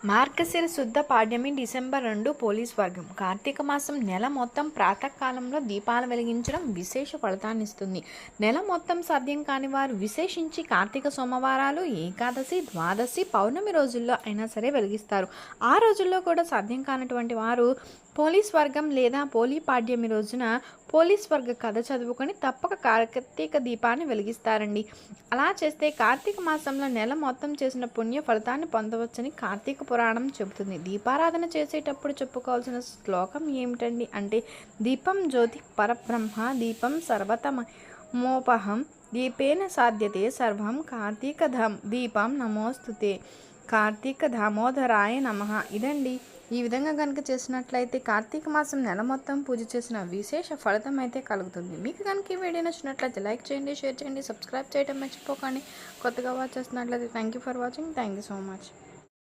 మార్గశిర శుద్ధ పాడ్యమి December 2 police వర్గం కార్తీక మాసం నెల మొత్తం ప్రాతకాలంలో దీపాలు వెలిగించడం విశేష ఫలితాన్నిస్తుంది. నెల మొత్తం సాధ్యం కాని వారు విశేషించి కార్తీక సోమవారాలు, ఏకాదశి, ద్వాదశి, పౌర్ణమి రోజుల్లో అయినా సరే వెలిగిస్తారు. ఆ రోజుల్లో కూడా సాధ్యం కానటువంటి వారు పోలీస్ వర్గం లేదా పోలీ పాడ్యమి రోజున పోలీస్ వర్గ కథ చదువుకొని తప్పక కార్తీక దీపాన్ని వెలిగిస్తారండి. అలా చేస్తే కార్తీక మాసంలో నెల మొత్తం చేసిన పుణ్య ఫలితాన్ని పొందవచ్చని కార్తీక పురాణం చెబుతుంది. దీపారాధన చేసేటప్పుడు చెప్పుకోవాల్సిన శ్లోకం ఏమిటండి అంటే, దీపం జ్యోతి పరబ్రహ్మ, దీపం సర్వతమోపహం, దీపేన సాధ్యతే సర్వం, కార్తీక దీపం నమోస్తుతే, కార్తీక దామోదరాయ నమః. ఇదండి. ఈ విధంగా కనుక చేసినట్లయితే కార్తీక మాసం నెల మొత్తం పూజ చేసిన విశేష ఫలితం అయితే కలుగుతుంది. మీకు కనుక ఈ వీడియో నచ్చినట్లయితే లైక్ చేయండి, షేర్ చేయండి, సబ్స్క్రైబ్ చేయడం మర్చిపోకండి. కొత్తగా వాచ్ చేస్తున్నట్లయితే thank you for watching. Thank you so much.